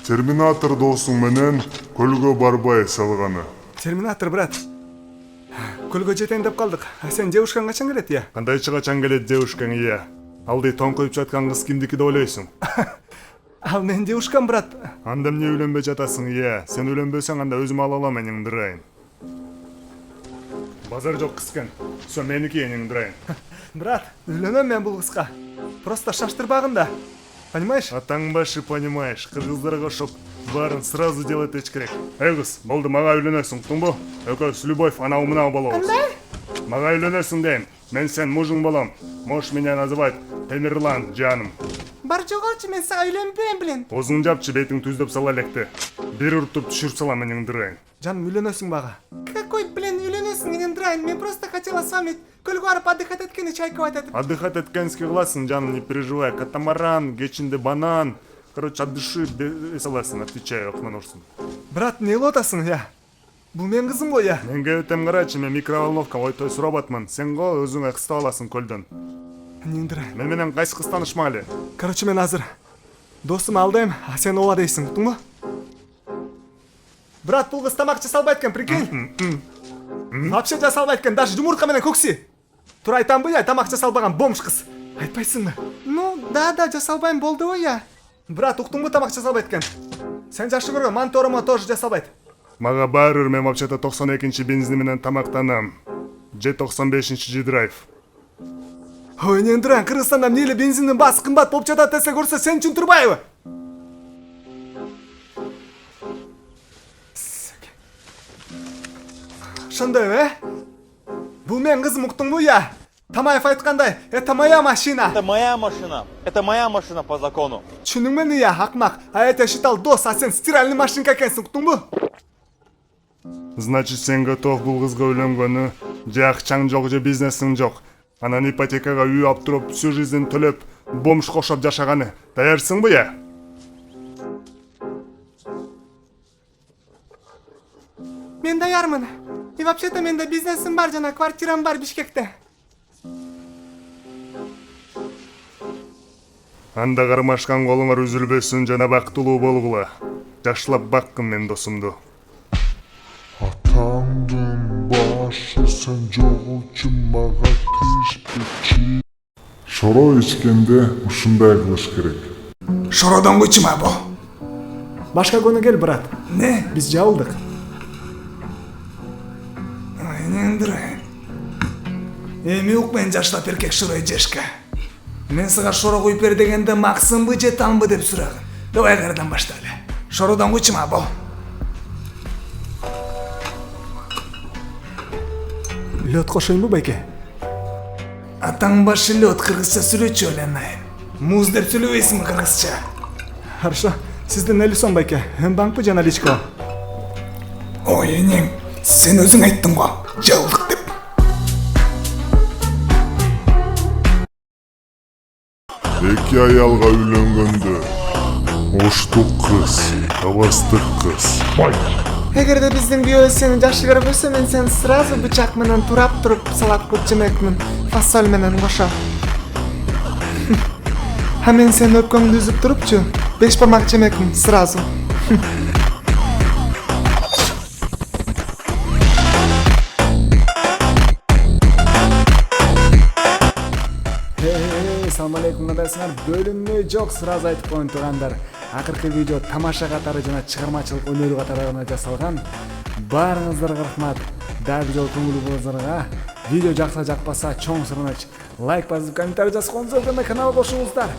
Терминатор досуң менен көлгө барбай салганы. Терминатор, брат. Көлгө жетейин деп калдык. Сен девушкаң качан келет, я? Кандайчы качан келет девушкаң, ия? Алды тоңкоюп жаткан кыз кимдики деп ойлойсуң? Ал мен девушкам, брат. Анда эмне үйлөнбөй жатасың, ия? Сен үйлөнбөсөң анда өзүм ала алам энең дырайын. Базар жок кызкен. Всё меники энең дырайын. Брат, үйлөнөм мен бул кызга. Просто шаштырбагын да. Понимаешь? Атаң башы понимаешь, кыргыздарга ошоп баарын сразу делать эч керек. Эй кыз, болду, мага үйлөнөсүң, уктуңбу? Экөөбүз любовь анау мынау болобуз. Мага үйлөнөсүң дейм. Мен сен мужуң болом. Можешь меня называть Темирлан, жаным. Бар жоголчу, мен сага үйлөнбөйм, блин. Озуң жапчы, бетиң түздөп сала электи. Бир уртуп түшүрүп салам энең дырайын. Жаным, үйлөнөсүң бага. Какой, блин, үйлөнөсүң менен Драйн? Мен просто хотела с вами көлгө барып отдыхать эткени чайка айтып. Отдыхать эткенский кыласың, жаным, не переживай. Катамаран, кечинде банан. Короче, от души саласың, отвечаю, окман урсун. Брат, не кылып атасың, я? Бул мен кызым го, я? Менге өтем карачы, мен микроволновка ойтой сурап атман. Сен го өзүңө кыстап аласың көлдөн. Эмнең Драйн? Мен менен кайсы кыз таанышмак эле? Короче, мен азыр досум алдайм, а сен ооба дейсиң, уктуңбу? Брат, бул кыз тамак жасалбай экен, прикинь? Вообще жасалбай экен, даже жумуртка менен көкси. Тура айтамбы, я, тамак жасалбаган бомж кыз. Айтпайсыңбы? Ну, да, жасалбайм болду го, я. Брат, уктуңбу, тамак жасалбай экен. Сен жакшы көргөн Манторомо тоже жасалбайт. Мага баарыр, мен вообще-то 92-чи бензин менен тамактанам. Же 95-чи драйв. Ой, эмнең Драйн, Кыргызстанда эмне эле бензиндин баасы кымбат болуп жатат десе көрсө, сен үчүн турбайбы? Ошондойбу, Бул мен кызым, уктуңбу, я? Тамаев айткандай, это моя машина. Это моя машина. Это моя машина по закону. Түшүнүңбү, я, акмак? А это считал дос, а сен стиральный машинка экенсиң, уктуңбу? Значит, сен готов бул кызга үйлөнгөнү, же акчаң жок, же бизнесиң жок. Анан ипотекага үй алып туруп, всю жизнь төлөп, бомжго окшоп жашаганы. Даярсыңбы, я? Мен даярмын. И вообще-то менде бизнесим бар жана квартирам бар Бишкекте. Анда кармашкан колуңар үзүлбөсүн жана бактылуу болгула. Жакшылап баккын мен досумду. Атаңдын башы сен жогулчу мага тийишпечи. Шоро ичкенде ушундай кылыш керек. Шородон кучума бу. Башка күнү кел, брат. Не? Биз жабылдык. Эмнең Драйн? Эми укмен жаштап эркек шорой жешка. Мен сага шоро куюп бер дегенде максымбы же тамбы деп сурагын. Давай кайрадан баштайлы. Шородон кучума бу. Лёд кошоюнбу, байке? Атаң башы лёд кыргызча сүйлөчү эле найын. Муз деп сүйлөбөйсүңбү кыргызча? Хорошо. Сиздин элисон, байке? Банкпы жана личко? Ой, энең, сен өзүң айттың го, жабылдык деп. Эки аялга үйлөнгөндө оштук кыз, абастык кыз. Эгерде биздин күйөөбүз сени жакшы көрүп көрсө, мен сени сразу бычак менен турап туруп салат кылып жемекмин, фасоль менен кошо. А мен сени өпкөңдү үзүп турупчу, бешбармак жемекмин сразу. Assalamu алейкум, кандайсыңар? Бөлүнмөй жок, сразу айтып коюн тургандар. Акыркы видео тамаша катары жана чыгармачылык өнөрү катары жасалган. Баарыңыздарга рахмат. Дагы жолу көңүлүңүздарга. Видео жакса жакпаса чоң сураныч. Лайк басып, комментарий жазып, жана каналга кошулуңуздар.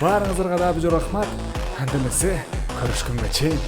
Баарыңыздарга дагы жолу рахмат. Анда эмесе, көрүшкөнгө чейин.